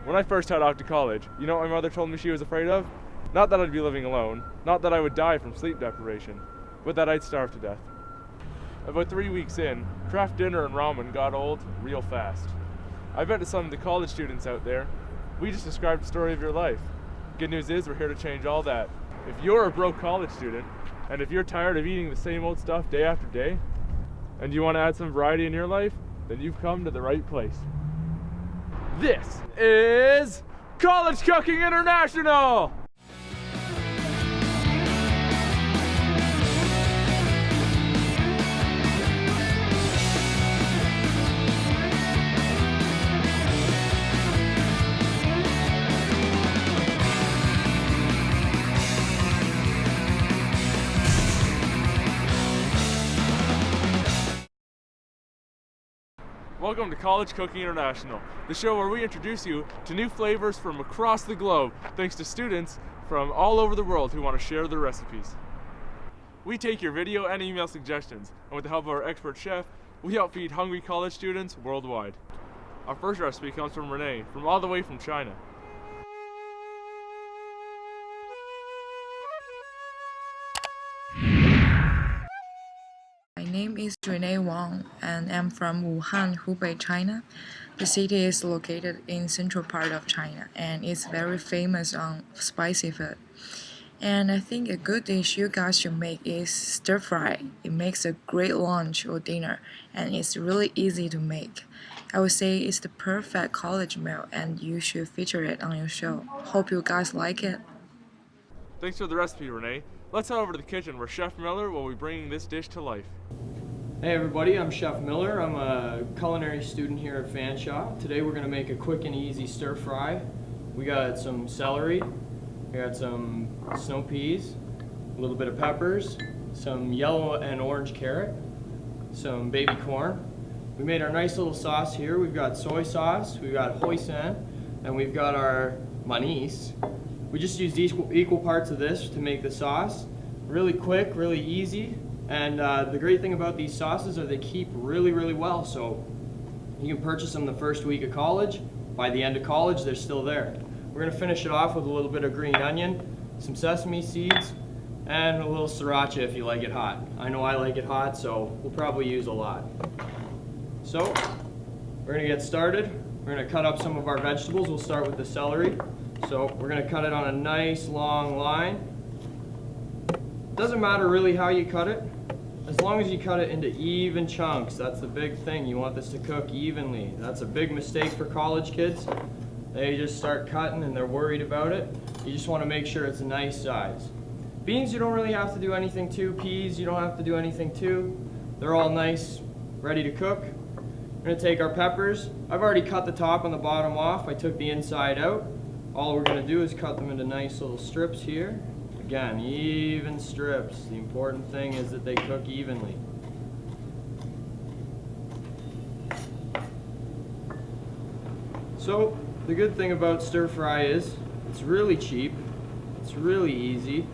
When I first head off to college, you know what my mother told me she was afraid of? Not that I'd be living alone, not that I would die from sleep deprivation, but that I'd starve to death. About 3 weeks in, craft dinner and ramen got old real fast. I bet to some of the college students out there, we just described the story of your life. Good news is we're here to change all that. If you're a broke college student, and if you're tired of eating the same old stuff day after day, and you want to add some variety in your life, then you've come to the right place. This is College Cooking International! Welcome to College Cooking International, the show where we introduce you to new flavors from across the globe, thanks to students from all over the world who want to share their recipes. We take your video and email suggestions, and with the help of our expert chef, we help feed hungry college students worldwide. Our first recipe comes from Renee, from all the way from China. My name is Renee Wang, and I'm from Wuhan, Hubei, China. The city is located in central part of China, and it's very famous on spicy food. And I think a good dish you guys should make is stir fry. It makes a great lunch or dinner, and it's really easy to make. I would say it's the perfect college meal, and you should feature it on your show. Hope you guys like it. Thanks for the recipe, Renee. Let's head over to the kitchen where Chef Miller will be bringing this dish to life. Hey everybody, I'm Chef Miller. I'm a culinary student here at Fanshawe. Today we're going to make a quick and easy stir fry. We got some celery, we got some snow peas, a little bit of peppers, some yellow and orange carrot, some baby corn. We made our nice little sauce here. We've got soy sauce, we've got hoisin, and we've got our manis. We just used equal parts of this to make the sauce. Really quick, really easy, and the great thing about these sauces are they keep really, really well. So you can purchase them the first week of college. By the end of college, they're still there. We're gonna finish it off with a little bit of green onion, some sesame seeds, and a little sriracha if you like it hot. I know I like it hot, so we'll probably use a lot. So we're gonna get started. We're gonna cut up some of our vegetables. We'll start with the celery. So we're going to cut it on a nice long line. Doesn't matter really how you cut it, as long as you cut it into even chunks. That's the big thing. You want this to cook evenly. That's a big mistake for college kids. They just start cutting and they're worried about it. You just want to make sure it's a nice size. Beans you don't really have to do anything to. Peas you don't have to do anything to. They're all nice, ready to cook. We're going to take our peppers. I've already cut the top and the bottom off. I took the inside out. All we're going to do is cut them into nice little strips here. Again, even strips. The important thing is that they cook evenly. So, the good thing about stir fry is it's really cheap, it's really easy,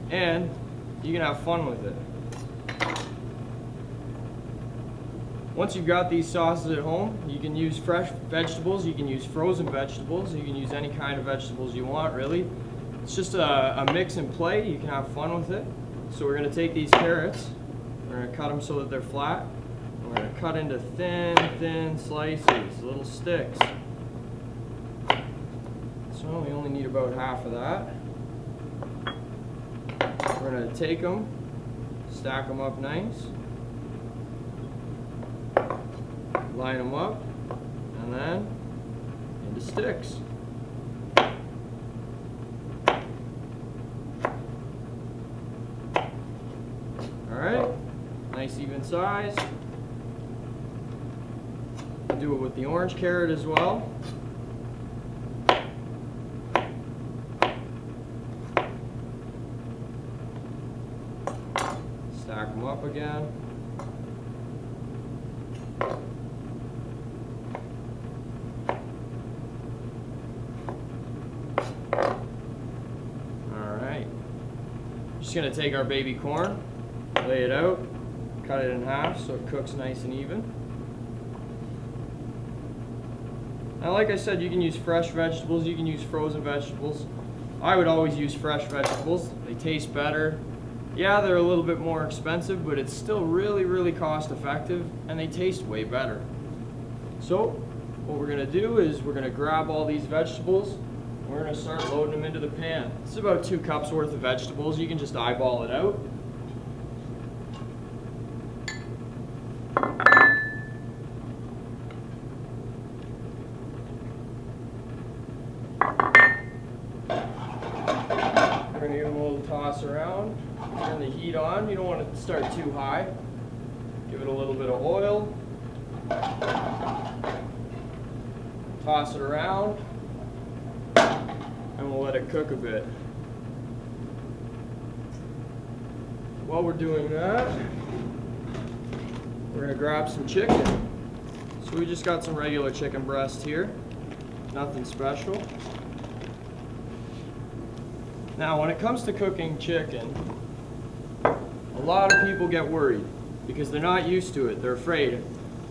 and you can have fun with it. Once you've got these sauces at home, you can use fresh vegetables, you can use frozen vegetables, you can use any kind of vegetables you want, really. It's just a mix and play. You can have fun with it. So we're going to take these carrots, we're going to cut them so that they're flat, and we're going to cut into thin slices, little sticks. So we only need about half of that. We're going to take them, stack them up nice. Line them up, and then into sticks. Alright, nice even size. Do it with the orange carrot as well. Stack them up again. Just going to take our baby corn, lay it out, cut it in half so it cooks nice and even. Now, like I said, you can use fresh vegetables, you can use frozen vegetables. I would always use fresh vegetables. They taste better. Yeah, they're a little bit more expensive, but it's still really, really cost effective, and they taste way better. So, what we're gonna do is we're gonna grab all these vegetables, and we're gonna start loading them into the pan. This is about 2 cups worth of vegetables. You can just eyeball it out. We're going to give them a little toss around. Turn the heat on. You don't want it to start too high. Give it a little bit of oil. Toss it around. And we'll let it cook a bit. While we're doing that, we're going to grab some chicken. So we just got some regular chicken breast here. Nothing special. Now, when it comes to cooking chicken, a lot of people get worried because they're not used to it. They're afraid.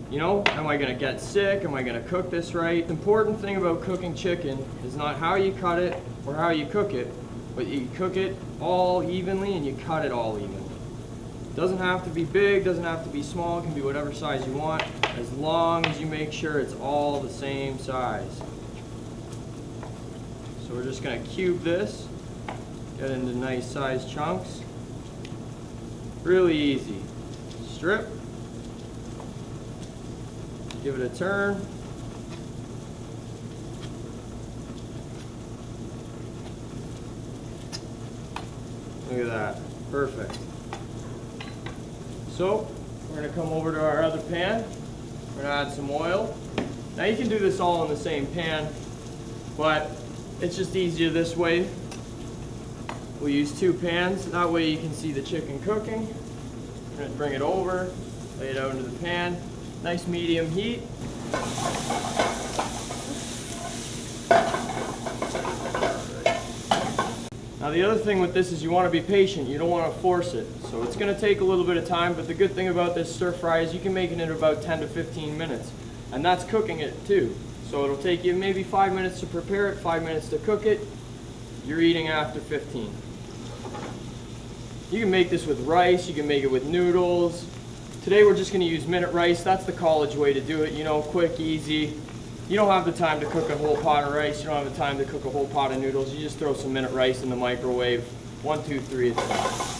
You know, am I going to get sick? Am I going to cook this right? The important thing about cooking chicken is not how you cut it or how you cook it, but you cook it all evenly and you cut it all evenly. It doesn't have to be big, doesn't have to be small, it can be whatever size you want, as long as you make sure it's all the same size. So we're just going to cube this. Get into nice sized chunks. Really easy. Strip. Give it a turn. Look at that. Perfect. So, we're going to come over to our other pan. We're going to add some oil. Now you can do this all in the same pan, but it's just easier this way. We'll use 2 pans, that way you can see the chicken cooking. We're going to bring it over, lay it out into the pan. Nice medium heat. Now the other thing with this is you want to be patient, you don't want to force it. So it's going to take a little bit of time, but the good thing about this stir fry is you can make it in about 10 to 15 minutes. And that's cooking it too. So it'll take you maybe 5 minutes to prepare it, 5 minutes to cook it. You're eating after 15. You can make this with rice, you can make it with noodles. Today we're just going to use minute rice. That's the college way to do it, you know, quick, easy. You don't have the time to cook a whole pot of rice, you don't have the time to cook a whole pot of noodles. You just throw some minute rice in the microwave. 1, 2, 3, it's done.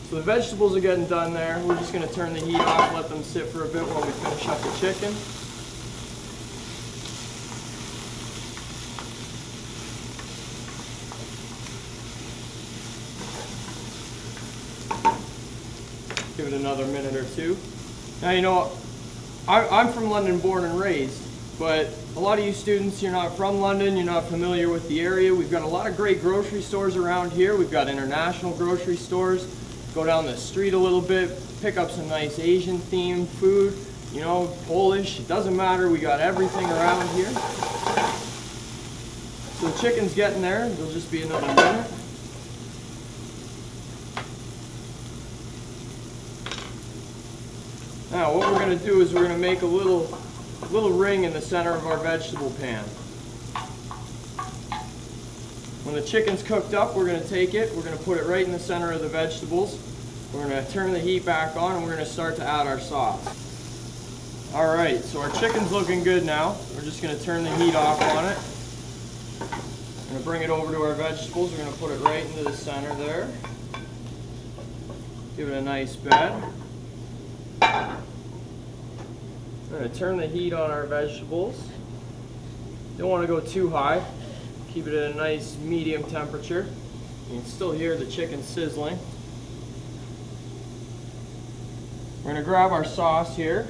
So the vegetables are getting done there. We're just going to turn the heat off, let them sit for a bit while we finish up the chicken. Give it another minute or 2. Now, you know, I'm from London, born and raised, but a lot of you students, you're not from London, you're not familiar with the area. We've got a lot of great grocery stores around here. We've got international grocery stores. Go down the street a little bit, pick up some nice Asian themed food, you know, Polish, it doesn't matter, we got everything around here. So the chicken's getting there, it'll just be another minute. Now what we're going to do is we're going to make a little ring in the center of our vegetable pan. When the chicken's cooked up, we're going to take it, we're going to put it right in the center of the vegetables. We're going to turn the heat back on and we're going to start to add our sauce. Alright, so our chicken's looking good now. We're just going to turn the heat off on it. We're going to bring it over to our vegetables. We're going to put it right into the center there. Give it a nice bed. We're going to turn the heat on our vegetables. Don't want to go too high. Keep it at a nice medium temperature. You can still hear the chicken sizzling. We're going to grab our sauce here.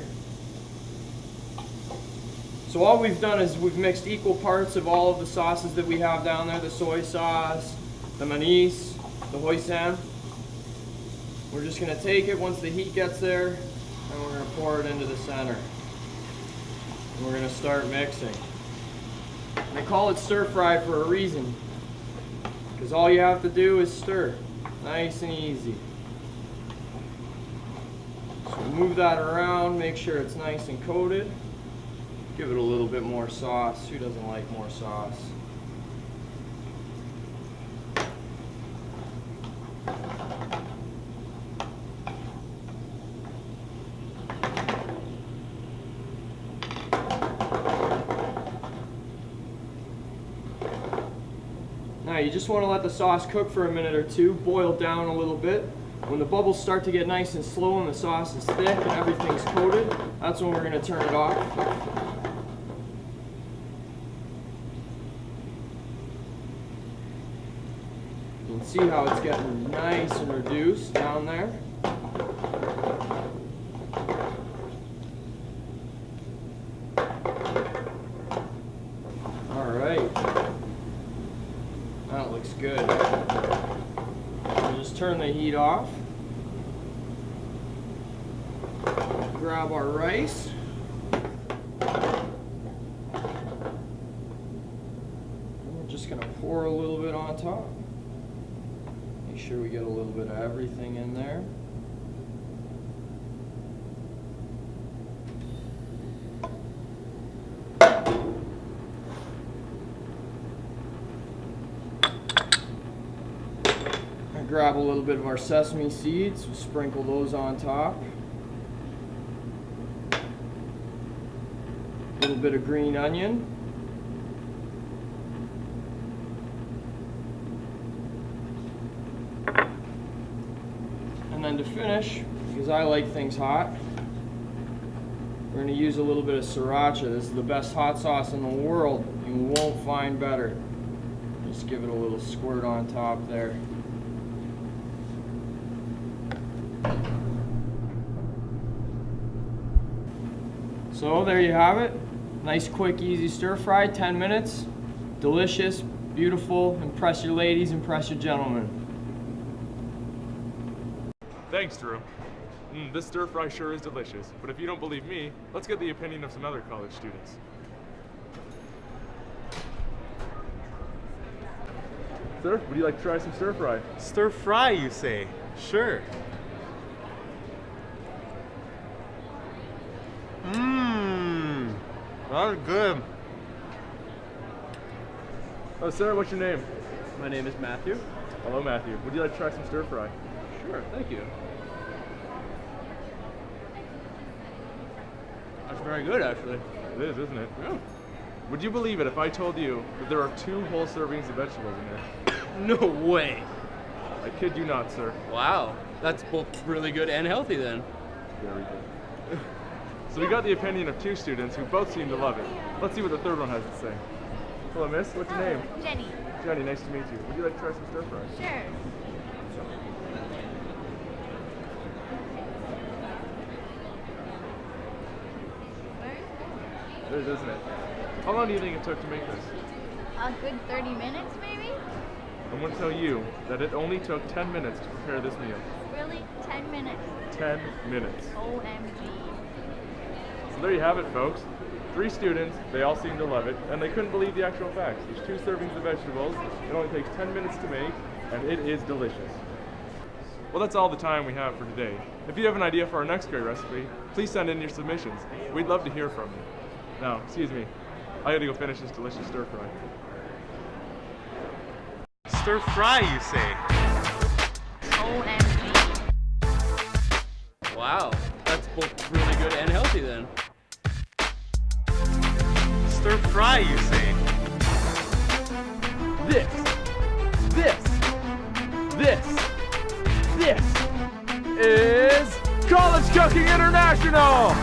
So all we've done is we've mixed equal parts of all of the sauces that we have down there, the soy sauce, the manis, the hoisin. We're just gonna take it once the heat gets there, and we're gonna pour it into the center. And we're gonna start mixing. They call it stir fry for a reason, because all you have to do is stir. Nice and easy. So move that around, make sure it's nice and coated. Give it a little bit more sauce. Who doesn't like more sauce? Now you just want to let the sauce cook for a minute or two, boil down a little bit. When the bubbles start to get nice and slow and the sauce is thick and everything's coated, that's when we're going to turn it off. You can see how it's getting nice and reduced down there. Alright. That looks good. We'll just turn the heat off. Grab our rice. We're just going to pour a little bit on top. Make sure we get a little bit of everything in there. Grab a little bit of our sesame seeds, we'll sprinkle those on top. A little bit of green onion. And then to finish, because I like things hot, we're going to use a little bit of sriracha. This is the best hot sauce in the world. You won't find better. Just give it a little squirt on top there. So there you have it. Nice, quick, easy stir fry, 10 minutes. Delicious, beautiful, impress your ladies, impress your gentlemen. Thanks, Drew. This stir fry sure is delicious, but if you don't believe me, let's get the opinion of some other college students. Sir, would you like to try some stir fry? Stir fry, you say? Sure. That's good. Oh, sir, what's your name? My name is Matthew. Hello, Matthew. Would you like to try some stir fry? Sure, thank you. That's very good, actually. It is, isn't it? Yeah. Would you believe it if I told you that there are 2 whole servings of vegetables in there? No way. I kid you not, sir. Wow. That's both really good and healthy then. Very good. So we got the opinion of 2 students who both seem to love it. Let's see what the third one has to say. Hello, miss. What's your name? Jenny. Jenny, nice to meet you. Would you like to try some stir fry? Sure. It is, isn't it? How long do you think it took to make this? A good 30 minutes, maybe? I'm going to tell you that it only took 10 minutes to prepare this meal. Really? 10 minutes? 10 minutes. OMG. So there you have it, folks. 3 students, they all seem to love it, and they couldn't believe the actual facts. There's 2 servings of vegetables, it only takes 10 minutes to make, and it is delicious. Well, that's all the time we have for today. If you have an idea for our next great recipe, please send in your submissions. We'd love to hear from you. Now, excuse me, I gotta go finish this delicious stir fry. Stir fry, you say? OMG. Wow. That's both really good and healthy then. Stir fry, you say? This is College Cooking International!